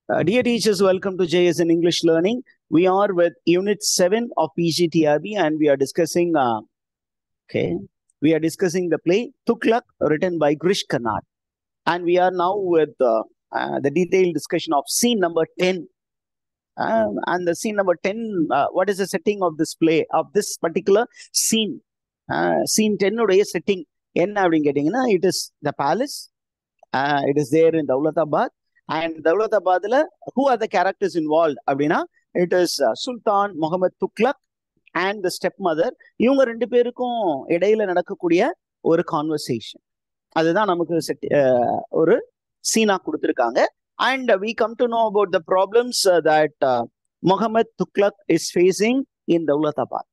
Dear teachers, welcome to JS in English Learning. We are with Unit 7 of PGTRB and we are discussing the play Tughlaq written by Grish Karnad. And we are now with the detailed discussion of scene number 10. And the scene number 10, what is the setting of this play, of this particular scene? Scene 10 உடைய setting என்ன அப்படின்னு கேட்டீங்கன்னா, it is the palace. It is there in Daulatabad. And Daulatabadல who are the characters involved அப்படின்னா, it is Sultan Muhammad Tughlaq and the stepmother. இவங்க ரெண்டு பேருக்கும் இடையில நடக்கக்கூடிய ஒரு கான்வர்சேஷன், அதுதான் நமக்கு ஒரு சீனா கொடுத்துருக்காங்க. And we come to know about the problems that Muhammad Tughlaq is facing in Daulatabad.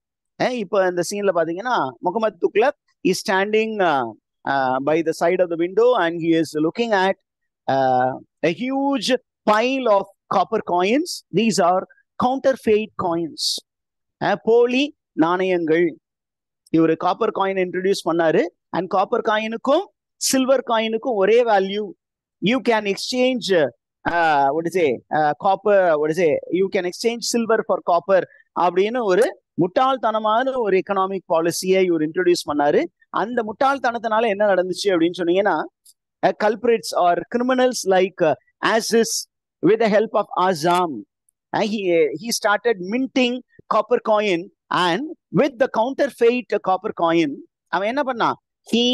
இப்போ இந்த சீன்ல பாத்தீங்கன்னா, Muhammad Tughlaq is standing by the side of the window and he is looking at a huge pile of copper coins. These are counterfeit coins. போலி நாணயங்கள். இவர் copper coin introduce பண்ணாரு. And copper காயினுக்கும் silver காயினுக்கும் ஒரே value. You can exchange you can exchange silver for copper அப்படின்னு ஒரு முட்டாள்தனமான ஒரு economic பாலிசியை இவர் இன்ட்ரோடியூஸ் பண்ணாரு. அந்த முட்டாள்தனத்தினால என்ன நடந்துச்சு அப்படின்னு சொன்னீங்கன்னா, culprits or criminals like Aziz, with the help of Azam, he started minting copper coin, and with the counterfeit copper coin அவன் என்ன பண்ணா, he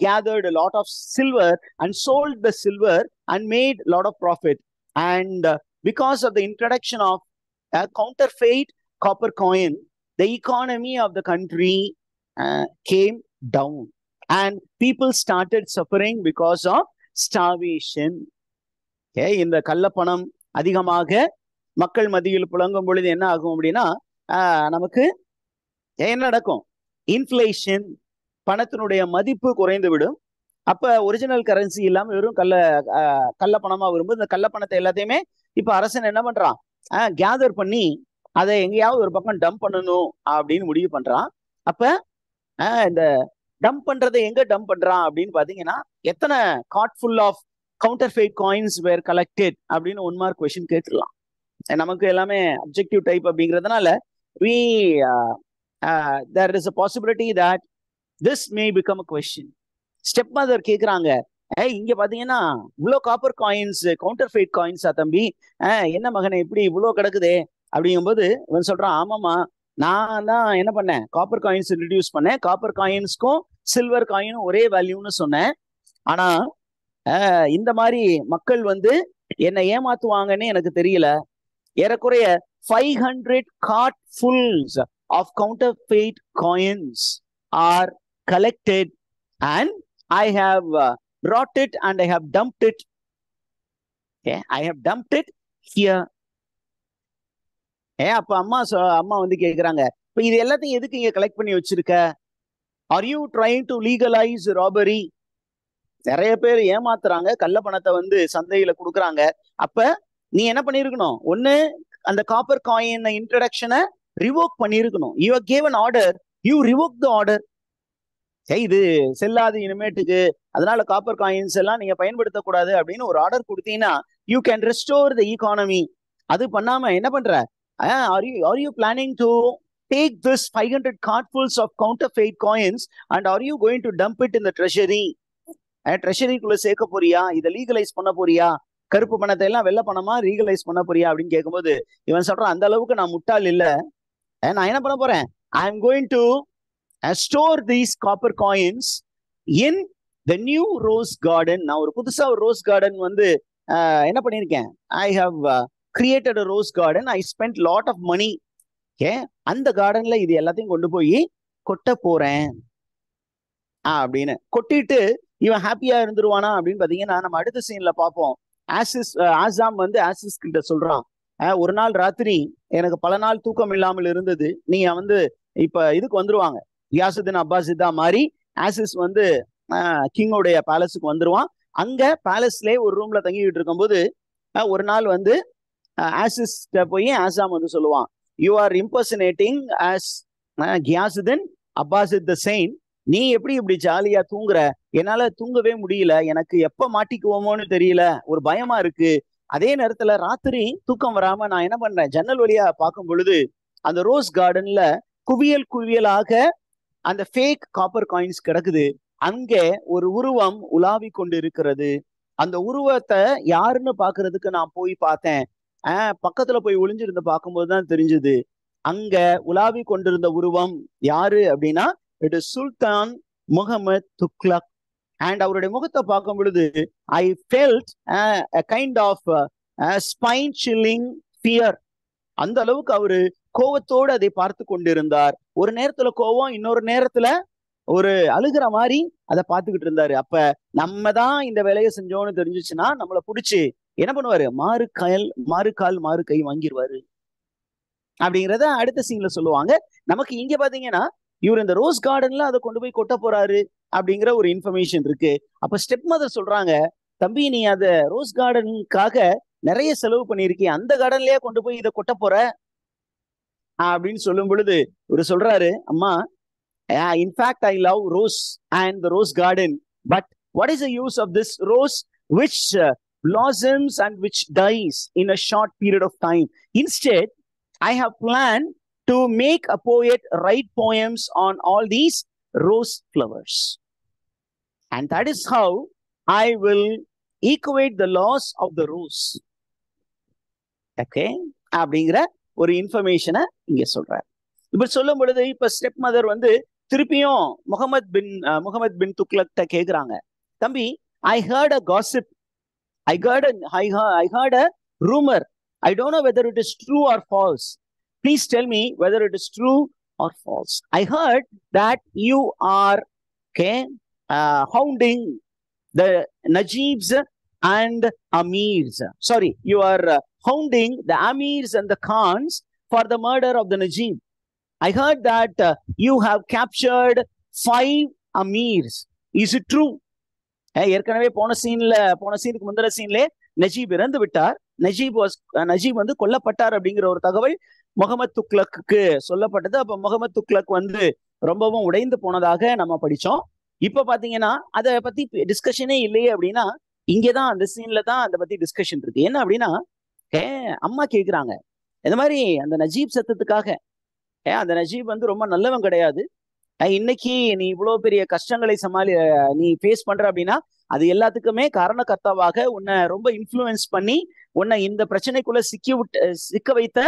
gathered a lot of silver and sold the silver and made a lot of profit. And because of the introduction of a counterfeit copper coin, the economy of the country came down and people started suffering because of starvation. இந்த கள்ளப்பணம் அதிகமாக மக்கள் மத்தியில் புழங்கும் பொழுது என்ன ஆகும் அப்படின்னா, நமக்கு என்ன நடக்கும்? இன்ஃப்ளேஷன், பணத்தினுடைய மதிப்பு குறைந்து விடும். அப்ப ஒரிஜினல் கரன்சி இல்லாம வெறும் கள்ள பணமா வரும்போது இந்த கள்ள பணத்தை எல்லாத்தையுமே இப்ப அரசன் என்ன பண்றான், கேதர் பண்ணி அதை எங்கேயாவது ஒரு பக்கம் டம்ப் பண்ணணும் அப்படின்னு முடிவு பண்றான். அப்ப இந்த டம்ப் பண்றதை எங்க டம்ப் பண்றான் அப்படின்னு பாத்தீங்கன்னா, எத்தனை cart full of counterfeit coins were collected அப்படின்னு 1 மார்க் கொஸ்டின் கேட்டுடலாம். நமக்கு எல்லாமே அப்ஜெக்டிவ் டைப் அப்படிங்கிறதுனால there is a possibility that this may become a question. Step mother கேக்குறாங்க, இங்க பாத்தீங்கன்னா இவ்வளவு காப்பர் காயின்ஸ், கவுண்டர்ஃபெயிட் காயின்ஸா தம்பி, என்ன மகனை இப்படி இவ்வளவு கிடக்குதே அப்படிங்கும்போது இவன் சொல்றான், ஆமாமா நான் தான் என்ன பண்ணேன், காப்பர் காயின்ஸ் ரிடியூஸ் பண்ணேன், காப்பர் காயின்ஸ்க்கும் சில்வர் காயினும் ஒரே வேல்யூன்னு சொன்னேன். ஆனா இந்த மாதிரி மக்கள் என்னை ஏமாத்துவாங்கன்னு எனக்கு தெரியல. ஏறக்குறைய 500 cartfuls of counterfeit coins are collected and I have brought it and I have dumped it. Okay, I have dumped it here. அப்ப அம்மா கேக்குறாங்க, இப்ப இது எல்லாத்தையும் எதுக்கு இங்க கலெக்ட் பண்ணி வச்சிருக்க? Are you trying to legalize robbery? நிறைய பேர் ஏமாத்துறாங்க, கள்ள பணத்தை சந்தையில கொடுக்குறாங்க. அப்ப நீ என்ன பண்ணிருக்கணும், ஒண்ணு அந்த காப்பர் காயின் இன்ட்ரடக்ஷனை ரிவோக் பண்ணிருக்கணும். You have given order, you revoke the order. இது செல்லாது இனிமேட்டுக்கு, அதனால காப்பர் காயின்ஸ் எல்லாம் நீங்க பயன்படுத்தக்கூடாது அப்படின்னு ஒரு ஆர்டர் கொடுத்தீங்கன்னா யூ கேன் ரெஸ்டோர் த ஈகானமி. அது பண்ணாம என்ன பண்ற, are you planning to take this 500 cartfuls of counterfeit coins and are you going to dump it in the treasury? ட்ரெஷரிக்குள்ள சேர்க்க போறியா, இதை லீகலைஸ் பண்ண போறியா, கருப்பு பணத்தை எல்லாம் வெள்ளை பணமா லீகலைஸ் பண்ண போறியா அப்படின்னு கேட்கும்போது இவன் சொல்றான், அந்த அளவுக்கு நான் முட்டாள் இல்ல, நான் என்ன பண்ண போறேன், I am going to store these copper coins in the new rose garden. நான் ஒரு புதுசா ஒரு ரோஸ் கார்டன் என்ன பண்ணிருக்கேன், I have created a rose garden, I spent lot of money. அந்த கார்டன்ல இது எல்லாத்தையும் கொண்டு போய் கொட்ட போறேன் அப்படின்னு கொட்டிட்டு இவன் ஹாப்பியா இருந்துருவானா அப்படின்னு பாத்தீங்கன்னா, நம்ம அடுத்த சீன்ல பார்ப்போம். ஆசாம் ஆசிஸ் கிட்ட சொல்றான், ஒரு நாள் ராத்திரி எனக்கு பல நாள் தூக்கம் இல்லாமல் இருந்தது, நீங்க இப்ப இதுக்கு வந்துருவாங்க, கியாசுதீன் அப்பாசிதா மாதிரி ஆசிஸ் கிங்கோடைய பேலஸுக்கு வந்துருவான். அங்க பேலஸ்லயே ஒரு ரூம்ல தங்கிட்டு இருக்கும்போது ஒரு நாள் ஆசிஸ் போய் ஆசாம் சொல்லுவான், you are impersonating as Ghiyasuddin Abbasid the chain. நீ எப்படி இப்படி ஜாலியா தூங்குற, என்னால தூங்கவே முடியல, எனக்கு எப்ப மாட்டிக்குவோமோன்னு தெரியல, ஒரு பயமா இருக்கு, அதே நேரத்துல ராத்திரி தூக்கம் வராம நான் என்ன பண்றேன், ஜன்னல் வழியா பார்க்கும் பொழுது அந்த ரோஸ் கார்டன்ல குவியல் குவியலாக அந்த ஃபேக் காப்பர் காயின்ஸ் கிடக்குது. அங்கே ஒரு உருவம் உலாவி கொண்டு இருக்கிறது. அந்த உருவத்தை யாருன்னு பாக்குறதுக்கு நான் போய் பார்த்தேன். பக்கத்துல போய் ஒளிஞ்சிருந்து பார்க்கும்போதுதான் தெரிஞ்சது, அங்க உலாவி கொண்டிருந்த உருவம் யாரு அப்படின்னா, it is Sultan Muhammad Tughlaq. And அவருடைய முகத்தை பார்க்கும் பொழுது I felt kind of spine chilling fear. அந்த அளவுக்கு அவரு கோவத்தோடு அதை பார்த்து கொண்டிருந்தார். ஒரு நேரத்துல கோவம், இன்னொரு நேரத்துல ஒரு அழுகிற மாதிரி அதை பார்த்துக்கிட்டு இருந்தாரு. அப்ப நம்ம தான் இந்த வேலையை செஞ்சோம்னு தெரிஞ்சிச்சுன்னா நம்மளை பிடிச்சி என்ன பண்ணுவாரு, மாறு கால் மாறு கை வாங்கிடுவாரு அப்படிங்கிறத அடுத்த சீன்ல சொல்லுவாங்க. நமக்கு இங்க பாத்தீங்கன்னா இவர் இந்த ரோஸ் கார்டன்ல அதை கொண்டு போய் கொட்ட போறாரு அப்படிங்கிற ஒரு இன்ஃபர்மேஷன் இருக்கு. அப்ப ஸ்டெப் மதர் சொல்றாங்க, தம்பி நீ அத ரோஸ் கார்டனுக்காக நிறைய செலவு பண்ணிருக்கீங்க, அந்த கார்டன்லயே கொண்டு போய் இதை கொட்ட போற அப்படின்னு சொல்லும் பொழுது இவர் சொல்றாரு, அம்மா in fact I love rose and the rose garden, but what is the use of this rose which blossoms and which dies in a short period of time. Instead, I have planned to make a poet write poems on all these rose flowers. And that is how I will equate the loss of the rose. Okay? அப்படிங்கிற ஒரு இன்ஃபர்மேஷனை இங்க சொல்றாரு. இப்ப சொல்லும் பொழுது இப்ப step mother வந்து திருப்பியும் முகமது பின் துக்ளக்ட கேக்குறாங்க, தம்பி I heard a gossip, I heard a rumor, I don't know whether it is true or false. Please tell me whether it is true or false. I heard that you are hounding the Najibs and Amirs. Sorry, you are hounding the Amirs and the Khans for the murder of the Najib. I heard that you have captured 5 Amirs. Is it true? ஏற்கனவே போன சீனுக்கு முந்தின சீன்ல Najib இறந்து விட்டார், Najib வந்து கொல்லப்பட்டார் அப்படிங்கிற ஒரு தகவல் முகமது துக்ளக்கு சொல்லப்பட்டது. அப்ப முகமது துக்ளக் வந்து ரொம்பவும் உடைந்து போனதாக நம்ம படிச்சோம். இப்ப பாத்தீங்கன்னா அதை பத்தி டிஸ்கஷனே இல்லையே அப்படின்னா, இங்கதான் அந்த சீன்ல தான் அதை பத்தி டிஸ்கஷன் இருக்கு. என்ன அப்படின்னா, அம்மா கேக்குறாங்க இந்த மாதிரி அந்த நஜீப் சத்தத்துக்காக, அந்த நஜீப் வந்து ரொம்ப நல்லவன் கிடையாது, இன்னைக்கு நீ இவ்வளவு பெரிய கஷ்டங்களை நீ ஃபேஸ் பண்ற அப்படின்னா அது எல்லாத்துக்குமே காரணகர்த்தாவாக உன்னை ரொம்ப இன்ஃப்ளூயன்ஸ் பண்ணி உன்னை இந்த பிரச்சனைக்குள்ள சிக்க வைத்த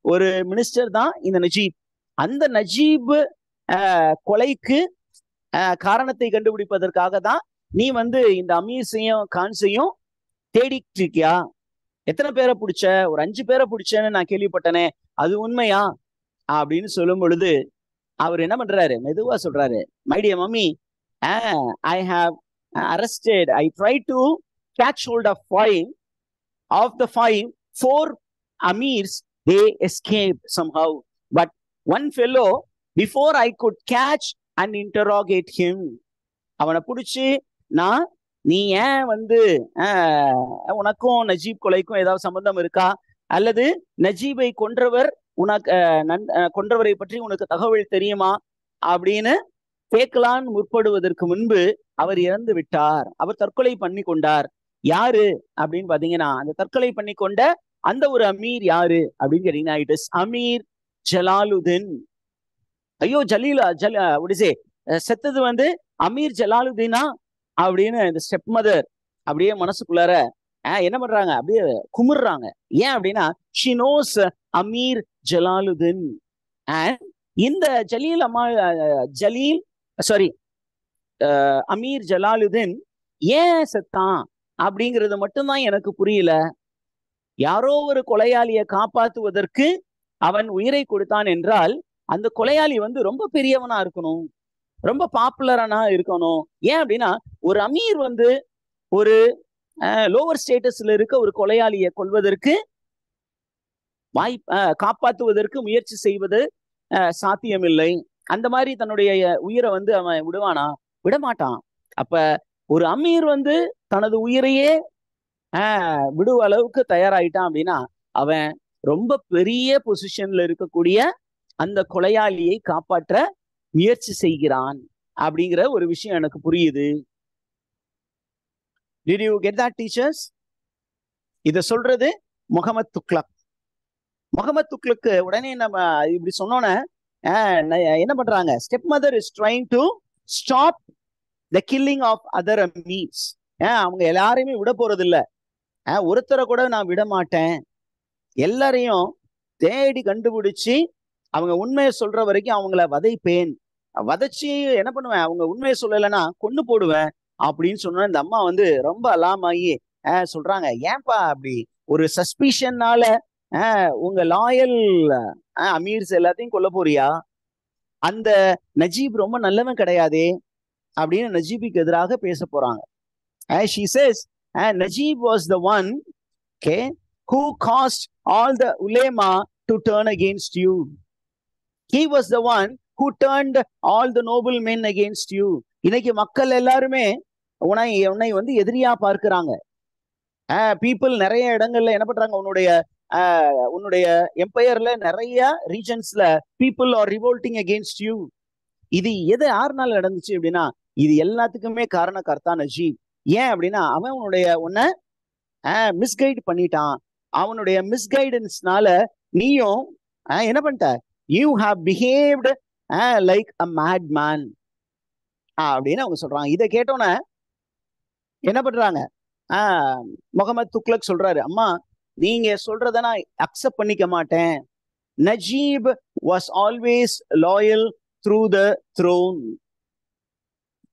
ஒரு மினிஸ்டர் தான் இந்த நஜீப். அந்த நஜீப் கொலைக்கு காரணத்தை கண்டுபிடிப்பதற்காக தான் நீ வந்து இந்த அமீர்ஸையும் கான்ஸையும் தேடிட்டு இருக்கியா? எத்தனை பேரை பிடிச்ச? ஒரு 5 பேரை பிடிச்சேன்னு நான் கேள்விப்பட்டனே, அது உண்மையா அப்படின்னு சொல்லும் பொழுது அவர் என்ன பண்றாரு, மெதுவா சொல்றாரு, my dear mummy, I have arrested, I tried to catch hold of 5. Of the 5, 4 Amirs, they escaped somehow. But one fellow, before I could catch and interrogate him, அவனை பிடிச்சி நீ ஏன் வந்து உனக்கும் நஜீப் கொலைக்கும் ஏதாவது சம்பந்தம் இருக்கா, அல்லது நஜீபை கொன்றவரை பற்றி உனக்கு தகவல் தெரியுமா அப்படின்னு கேட்கலான்னு முற்படுவதற்கு முன்பு அவர் இறந்து விட்டார், அவர் தற்கொலை பண்ணி கொண்டார். யாரு அப்படின்னு பாத்தீங்கன்னா, அந்த தற்கொலை பண்ணி கொண்ட அந்த ஒரு அமீர் யாரு அப்படின்னு கேட்டீங்கன்னா, இட் இஸ் அமீர் ஜலாலுதீன். ஐயோ செத்தது வந்து அமீர் ஜலாலுதீனா அப்படின்னு இந்த ஸ்டெப் மதர் அப்படியே மனசுக்குள்ளார என்ன பண்றாங்க, அப்படியே குமுறாங்க. ஏன் அப்படின்னா, she knows Amir Jalaluddin. And இந்த அமீர் ஜலாலுதீன் ஏன் செத்தான் அப்படிங்கிறது மட்டும்தான் எனக்கு புரியல. யாரோ ஒரு கொலையாளியை காப்பாற்றுவதற்கு அவன் உயிரை கொடுத்தான் என்றால் அந்த கொலையாளி வந்து ரொம்ப பெரியவனா இருக்கணும், ரொம்ப பாப்புலரானா இருக்கணும். ஏன் அப்படின்னா, ஒரு அமீர் வந்து ஒரு லோவர் ஸ்டேட்டஸ்ல இருக்க ஒரு கொலையாளியை கொல்வதற்கு காப்பாற்றுவதற்கு முயற்சி செய்வது சாத்தியமில்லை. அந்த மாதிரி தன்னுடைய உயிரை வந்து அவன் விடமாட்டான். அப்ப ஒரு அமீர் வந்து தனது உயிரையே விடுவ அளவுக்கு தயாராயிட்டான் அப்படின்னா அவன் ரொம்ப பெரிய பொசிஷன்ல இருக்கக்கூடிய அந்த கொலையாளியை காப்பாற்ற முயற்சி செய்கிறான் அப்படிங்கிற ஒரு விஷயம் எனக்கு புரியுது. Did you get that, teachers? இத சொல்றது முகமது துக்ளக். முகமது துக்ளக்கு உடனே நம்ம இப்படி சொன்னோன்னே என்ன பண்றாங்க, stepmother is trying to stop the killing of other amirs. அவங்க எல்லாரையுமே விட போறது இல்ல, ஒருத்தரை கூட நான் விட மாட்டேன், எல்லாரையும் தேடி கண்டுபிடிச்சு அவங்க உண்மையை சொல்ற வரைக்கும் அவங்கள வதைப்பேன், வதைச்சு என்ன பண்ணுவேன், அவங்க உண்மையை சொல்லலைன்னா கொண்டு போடுவேன் அப்படின்னு சொன்ன இந்த அம்மா வந்து ரொம்ப அலாமாயி சொல்றாங்க, ஏன்பா அப்படி ஒரு சஸ்பிஷன்னால உங்க லாயல் அமீர்ஸ் எல்லாத்தையும் கொல்ல போறியா, அந்த நஜீப் ரொம்ப நல்லவன் கிடையாதே அப்படின்னு நஜீபுக்கு எதிராக பேச போறாங்க. She says, Najib was the one, okay, who caused all the ulema to turn against you. He was the one who turned all the noble men against you. இன்னைக்கு மக்கள் எல்லாருமே உன்னை வந்து எதிரியா பார்க்கிறாங்க. பீப்புள் நிறைய இடங்கள்ல என்ன பண்றாங்க, உன்னுடைய எம்பையர்ல நிறைய ரீஜன்ஸ்ல பீப்புள் ஆர் ரிவோல்ட்டிங் அகேன்ஸ்ட் யூ. இது எது யாருனால நடந்துச்சு அப்படின்னா, இது எல்லாத்துக்குமே காரணக்கர்த்தா நஜீப். ஏன் அப்படின்னா அவன் உன்னை மிஸ்கைட் பண்ணிட்டான். அவனுடைய மிஸ்கைடன்ஸ்னால நீயும் என்ன பண்ணிட்ட, you have behaved like a mad man அப்படின்னு அவங்க சொல்றாங்க. இதை கேட்டோன்னே என்ன பண்றாங்க, முகமது துக்ளக் சொல்றாரு, அம்மா நீங்க சொல்றத நான் அக்செப்ட் பண்ணிக்க மாட்டேன். Najib was always loyal through the throne.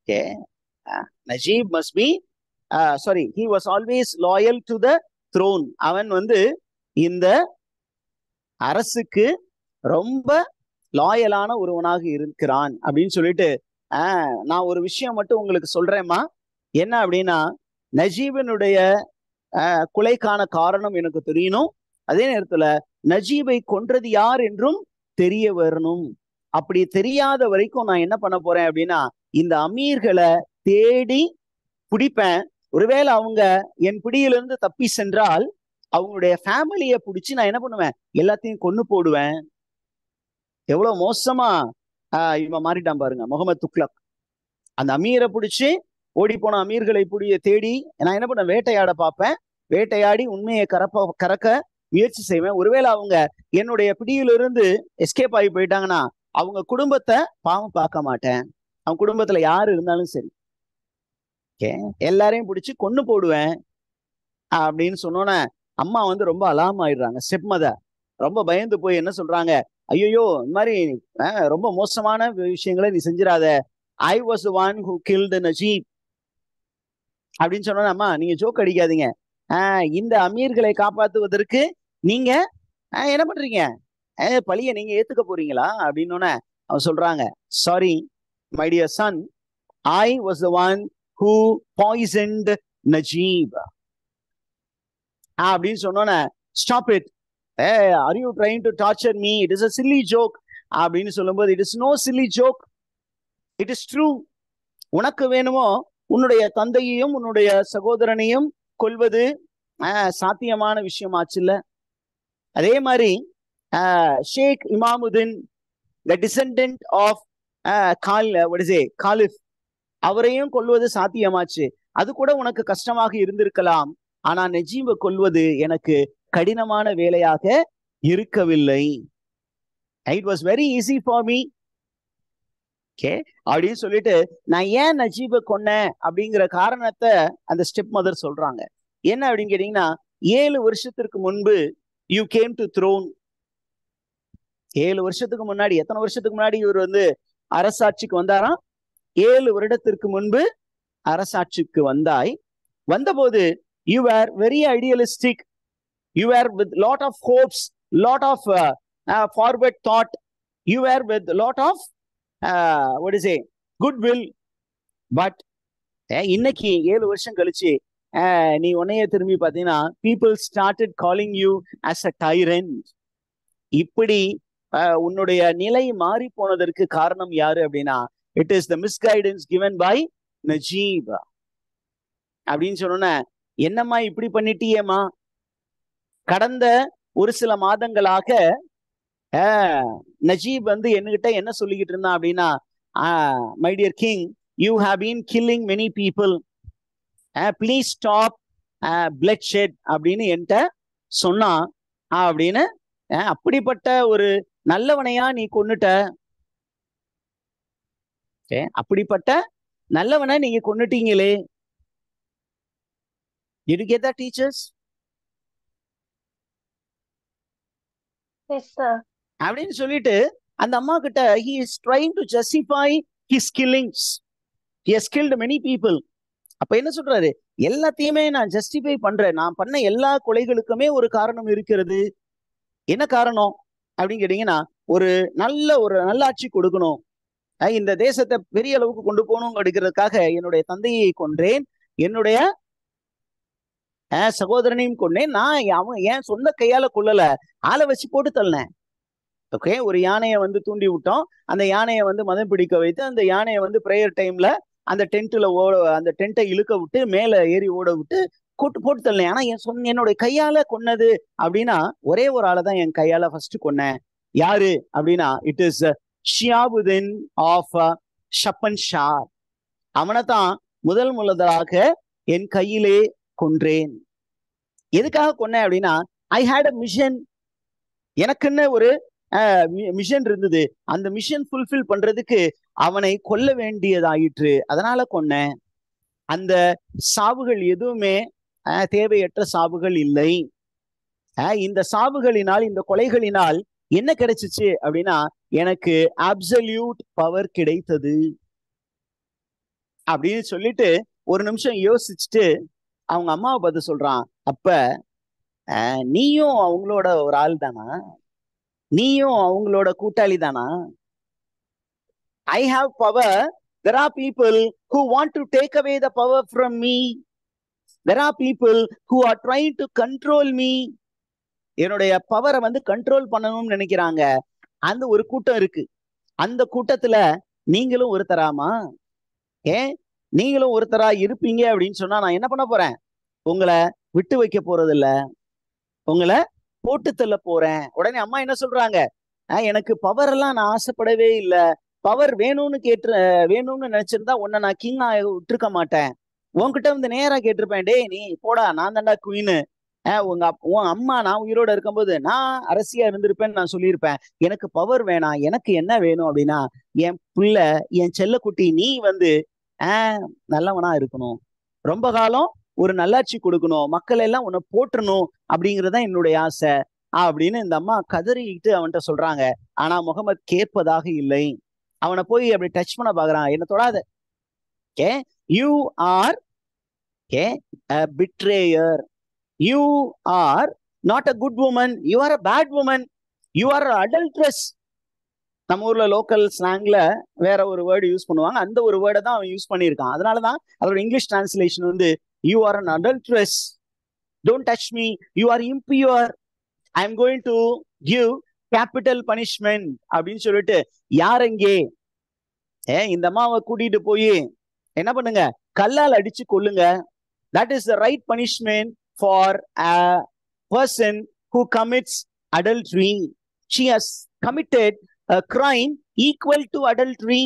Okay. Najib must be he was always loyal to the throne. அவன் வந்து இந்த அரசுக்கு ரொம்ப லாயலான ஒருவனாக இருக்கிறான் அப்படின்னு சொல்லிட்டு நான் ஒரு விஷயம் மட்டும் உங்களுக்கு சொல்றேம்மா, என்ன அப்படின்னா நஜீபினுடைய கொலைக்கான காரணம் எனக்கு தெரியணும், அதே நேரத்துல நஜீபை கொன்றது யார் என்றும் தெரிய வரணும். அப்படி தெரியாத வரைக்கும் நான் என்ன பண்ண போறேன் அப்படின்னா இந்த அமீர்களை தேடி பிடிப்பேன். ஒருவேளை அவங்க என் பிடியிலிருந்து தப்பி சென்றால் அவங்களுடைய ஃபேமிலியை பிடிச்சி நான் என்ன பண்ணுவேன், எல்லாத்தையும் கொண்டு போடுவேன். எவ்வளவு மோசமா இவன் மாறிட்டான் பாருங்க முகமது துக்ளக். அந்த அமீரை பிடிச்சி ஓடி போன அமீர்களை தேடி நான் என்ன பண்ணுவேன், வேட்டையாட பார்ப்பேன். வேட்டையாடி உண்மையை கறக்க முயற்சி செய்வேன். ஒருவேளை அவங்க என்னுடைய பிடியிலிருந்து எஸ்கேப் ஆகி போயிட்டாங்கன்னா அவங்க குடும்பத்தை பாவம் பார்க்க மாட்டேன். அவங்க குடும்பத்துல யாரு இருந்தாலும் சரி, எல்லாரையும் பிடிச்சி கொண்டு போடுவேன் அப்படின்னு சொன்னோன்னே அம்மா வந்து ரொம்ப அலாம் ஆயிடுறாங்க. ஸ்டெப் மதர் ரொம்ப பயந்து போய் என்ன சொல்றாங்க, ஐயோ இந்த மாதிரி ரொம்ப மோசமான விஷயங்களை நீ செஞ்சிடாத, I was the one who killed Najeeb அப்படின்னு சொன்னோன்னா, அம்மா நீங்க ஜோக் அடிக்காதீங்க, இந்த அமீர்களை காப்பாற்றுவதற்கு நீங்க என்ன பண்றீங்க, பழிய நீங்க ஏத்துக்க போறீங்களா அப்படின்னு அவன் சொல்றாங்க, sorry my dear son, I was the one who poisoned Najib அப்படின்னு சொன்னோன்னே, stop it, are you trying to torture me, it is a silly joke அப்படின்னு சொல்லும்போது, it is no silly joke, it is true. உனக்கு வேணுமோ உன்னுடைய தந்தையையும் உன்னுடைய சகோதரனையும் கொல்வது சாத்தியமான விஷயமாச்சு இல்ல. அதே மாதிரி ஷேக் Imamudeen, the descendant of Khalif, அவரையும் கொல்வது சாத்தியமாச்சு. அது கூட உனக்கு கஷ்டமாக இருந்திருக்கலாம், ஆனா நஜீபை கொல்வது எனக்கு கடினமான வேலையாக இருக்கவில்லை. It was very easy for me. Okay, அப்படின்னு சொல்லிட்டு நான் ஏன் நஜீபை கொன்னேன் அப்படிங்கிற காரணத்தை அந்த ஸ்டெப் மதர் சொல்றாங்க. என்ன அப்படின்னு கேட்டீங்கன்னா, 7 வருஷத்திற்கு முன்பு யூ கேம் டு த்ரோன். 7 வருஷத்துக்கு முன்னாடி, எத்தனை வருஷத்துக்கு முன்னாடி இவர் வந்து அரசாட்சிக்கு வந்தாராம்? 7 வருடத்திற்கு முன்பு அரசாட்சிக்கு வந்தாய். வந்தபோது you were very idealistic, you were with lot of hopes, lot of forward thought, you were with lot of goodwill. But இன்னைக்கு 7 வருஷம் கழிச்சு நீ உன்னையே திரும்பி பார்த்தீங்கன்னா, people started calling you as a tyrant. இப்படி உன்னுடைய நிலை மாறி போனதற்கு காரணம் யாரு அப்படின்னா, it is the misguidance given by Najib அப்படின்னு சொன்னோன்னே, என்னம்மா இப்படி பண்ணிட்டியேம்மா, கடந்த ஒரு சில மாதங்களாக நஜீப் வந்து என்கிட்ட என்ன சொல்லிக்கிட்டு இருந்தான் அப்படின்னா, my dear king, you have been killing many people, please stop bloodshed அப்படின்னு என்கிட்ட சொன்னான் அப்படின்னு. அப்படிப்பட்ட ஒரு நல்லவனையா நீ கொன்னுட்ட? அப்படிப்பட்ட நல்லவனை நீங்க கொன்னுட்டீங்களே. Did you get that, teachers? Yes, sir. அப்படின்னு சொல்லிட்டு அந்த அம்மா கிட்ட he is trying to justify his killings. He has killed many people. அப்ப என்ன சொல்றாரு? எல்லாத்தையுமே நான் ஜஸ்டிஃபை பண்றேன், நான் பண்ண எல்லா கொலைகளுக்குமே ஒரு காரணம் இருக்கிறது. என்ன காரணம் அப்படின்னு கேட்டீங்கன்னா, ஒரு நல்லாட்சி கொடுக்கணும், இந்த தேசத்தை பெரிய அளவுக்கு கொண்டு போகணும் எடுக்கிறதுக்காக என்னுடைய தந்தையை கொன்றேன், என்னுடைய சகோதரனையும் கொண்டேன். நான் அவன் என் சொந்த கையால கொல்லல, ஆளை வச்சு போட்டு தள்ளினேன். ஓகே, ஒரு யானையை வந்து தூண்டி விட்டோம், அந்த யானையை வந்து மதம் பிடிக்க வைத்து அந்த யானையை வந்து ப்ரேயர் டைம்ல அந்த டென்ட்டை இழுக்க விட்டு மேல ஏறி ஓட விட்டு போட்டு தள்ளேன். ஆனா என்னுடைய கையால கொன்னது அப்படின்னா ஒரே ஒரு ஆளை தான் என் கையால ஃபர்ஸ்ட் கொன்னேன். யாரு அப்படின்னா இட் இஸ் ஷியாபுதீன் ஆஃப் ஷப்பன்ஷார். அவனை தான் முதலாக என் கையிலே கொன்றேன். எதுக்காக கொன்னேன் அப்படின்னா ஐ ஹேட் அ மிஷன். எனக்குன்னு ஒரு மிஷன் இருந்தது. அந்த மிஷன் ஃபுல்ஃபில் பண்றதுக்கு அவனை கொல்ல வேண்டியதாயிற்று, அதனால கொன்னேன். அந்த சாவுகள் எதுவுமே தேவையற்ற சாவுகள் இல்லை. இந்த சாவுகளினால், இந்த கொலைகளினால் என்ன கிடைச்சிச்சு அப்படின்னா எனக்கு அப்சல்யூட் பவர் கிடைத்தது அப்படின்னு சொல்லிட்டு ஒரு நிமிஷம் யோசிச்சுட்டு அவங்க அம்மாவை பார்த்து சொல்றான், அப்ப நீயும் அவங்களோட ஒரு ஆள் தானா? நீயும் அவங்களோட கூட்டாளி தானா? I have power. There are people who want to take away the power from me. There are people who are trying to control me. என்னுடைய பவரை வந்து கண்ட்ரோல் பண்ணணும்னு நினைக்கிறாங்க. அந்த ஒரு கூட்டம் இருக்கு. அந்த கூட்டத்துல நீங்களும் ஒருத்தராமா? நீங்களும் ஒருத்தரா இருப்பீங்க அப்படின்னு சொன்னா நான் என்ன பண்ண போறேன்? உங்களை விட்டு வைக்க போறது இல்ல, உங்களை போட்டு தள்ள போறேன். உடனே அம்மா என்ன சொல்றாங்க, எனக்கு பவர் எல்லாம் நான் ஆசைப்படவே இல்லை, பவர் வேணும்னு நினைச்சிருந்தா உன்னை நான் கிங் விட்டுருக்க மாட்டேன், உன்கிட்ட வந்து நேரா கேட்டிருப்பேன், டே நீ போடா, நான் தாண்டா குயின்னு, உன் அம்மா நான் உயிரோட இருக்கும்போது நான் அரசியா இருந்திருப்பேன்னு நான் சொல்லியிருப்பேன். எனக்கு பவர் வேணாம், எனக்கு என்ன வேணும் அப்படின்னா என் பிள்ளை, என் செல்லக்குட்டி நீ வந்து நல்லவனா இருக்கணும், ரொம்ப காலம் ஒரு நல்லாட்சி கொடுக்கணும், மக்கள் எல்லாம் உன்னை போற்றணும் அப்படிங்கறதுதான் என்னுடைய ஆசை அப்படின்னு இந்த அம்மா கதறிக்கிட்டு அவன்கிட்ட சொல்றாங்க. ஆனா முகமது கேட்பதாக இல்லை. அவனை போய் அப்படி டச் பண்ண பாக்குறான், என்ன தொடாத. You are a betrayer, you are not a good woman, you are a bad woman, you are an adulteress. நம்ம ஊர்ல லோக்கல் ஸ்லாங்ல வேற ஒரு வேர்டு யூஸ் பண்ணுவாங்க, அந்த ஒரு வேர்டை தான் அவன் யூஸ் பண்ணியிருக்கான். அதனாலதான் அதோட இங்கிலீஷ் டிரான்ஸ்லேஷன் வந்து you are an adulteress, don't touch me, you are impure, I am going to give capital punishment அப்படின்னு சொல்லிட்டு யார் எங்கே இந்த அம்மாவை கூட்டிட்டு போய் என்ன பண்ணுங்க, கல்லால் அடிச்சு கொல்லுங்க. That is the right punishment for a person who commits adultery. She has committed a crime equal to adultery.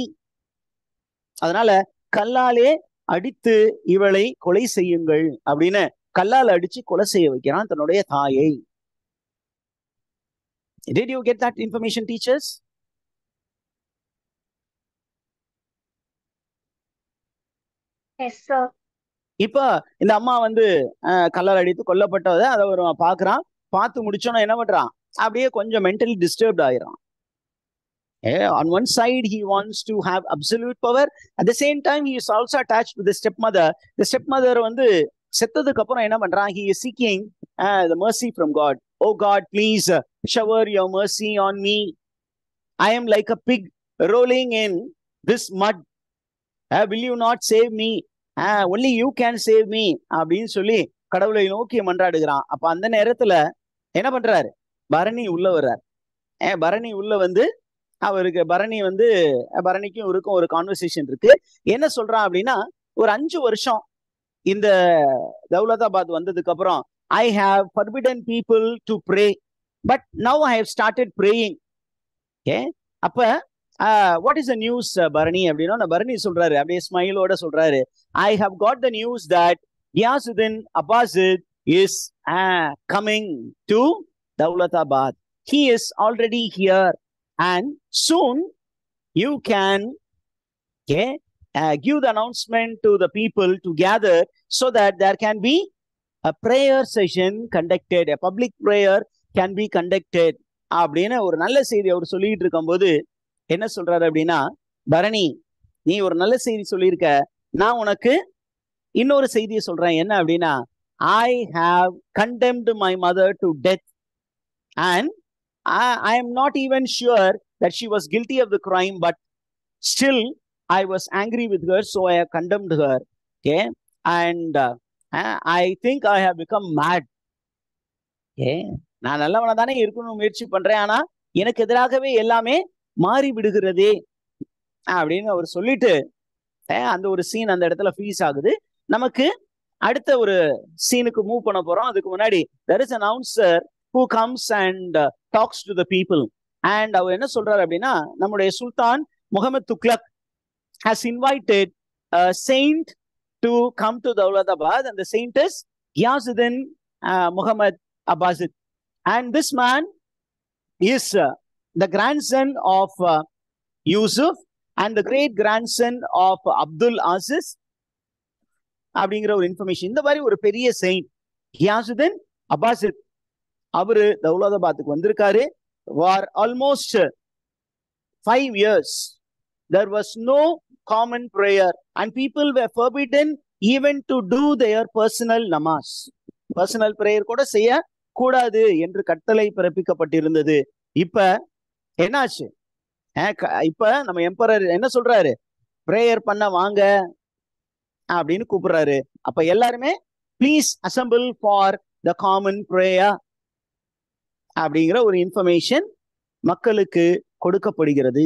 அதனால கல்லாலே அடித்து இவளை கொலை செய்யுங்கள் அப்படின்னு கல்லால் அடிச்சு கொலை செய்ய வைக்கிறான் தன்னுடைய தாயை. Did you get that information, teachers? Yes, sir. இப்ப இந்த அம்மா வந்து கல்லால் அடித்து கொல்லப்பட்டதை அதை ஒரு பாக்குறான். பார்த்து முடிச்சோன்னா என்ன பண்றான், அப்படியே கொஞ்சம் மென்டலி டிஸ்டர்ப்ட் ஆயிரான். On one side he wants to have absolute power, at the same time he is also attached to the stepmother. The stepmother வந்து செத்ததுக்கு அப்புறம் என்ன பண்றான், he is seeking the mercy from God. Oh God, please shower your mercy on me, I am like a pig rolling in this mud, will you not save me, only you can save me அப்படின்னு சொல்லி கடவுளை நோக்கி மன்றாடுகிறான். அப்ப அந்த நேரத்துல என்ன பண்றாரு, பரணி உள்ள வர்றார். பரணி உள்ள வந்து அவருக்கு பரணிக்கும் இருக்கும் ஒரு கான்வர்சேஷன் இருக்கு. என்ன சொல்றான் அப்படின்னா, ஒரு 5 வருஷம் இந்த தௌலதாபாத் வந்ததுக்கு அப்புறம் I have forbidden people to pray, but now I have started praying. அப்ப what is the news, Bharani அப்படின்னா பரணி சொல்றாரு, அப்படியே ஸ்மைலோட சொல்றாரு, I have got the news that Ghiyasuddin Abbasid is coming to Daulatabad. He is already here, and soon you can give the announcement to the people to gather so that there can be a prayer session conducted, a public prayer can be conducted அப்படின்னு ஒரு நல்ல செய்தி அவர் சொல்லிட்டு இருக்கும்போது என்ன சொல்றாரு அப்படின்னா, பரணி நீ ஒரு நல்ல செய்தி சொல்லியிருக்க, நான் உனக்கு இன்னொரு செய்தியை சொல்றேன். என்ன அப்படின்னா, I have condemned my mother to death and I am not even sure that she was guilty of the crime, but still I was angry with her, so I have condemned her. Okay, and I think I have become mad. Okay, நான் நல்லவனா தானே இருக்கணும்னு முயற்சி பண்றேன், ஆனா எனக்கு எதிராகவே எல்லாமே மாறி விடுகிறதே அப்படின்னு அவர் சொல்லிட்டு அந்த ஒரு சீன் அந்த இடத்துல ஃப்ரீஸ் ஆகுது. நமக்கு அடுத்த ஒரு சீனுக்கு மூவ் பண்ண போறோம். அதுக்கு முன்னாடி there is an announcer who comes and talks to the people. And அவர் என்ன சொல்றாரு அப்படின்னா, நம்முடைய சுல்தான் Muhammad Tughlaq has invited a saint to come to Daulatabad, and the saint is Ghiyasuddin Muhammad Abbasid. And this man is the grandson of Yusuf and the great grandson of Abdul Aziz அப்படிங்கிற ஒரு information. இந்த மாதிரி ஒரு பெரிய Saint Ghiyasuddin அப்பாசித் அவரு தௌலதாபாத்துக்கு வந்திருக்காரு. வார் almost 5 years there was no common prayer and people were forbidden even to do their personal namaz. personal prayer கூட செய்ய கூடாது என்று கட்டளை பிறப்பிக்கப்பட்டிருந்தது. இப்ப என்னாச்சு? இப்ப நம்ம எம்பரர் என்ன சொல்றாரு, பிரேயர் பண்ண வாங்க அப்படின்னு கூப்பிடுறாரு. அப்ப எல்லாருமே please assemble for the common prayer அப்படிங்கிற ஒரு இன்ஃபர்மேஷன் மக்களுக்கு கொடுக்கப்படுகிறது.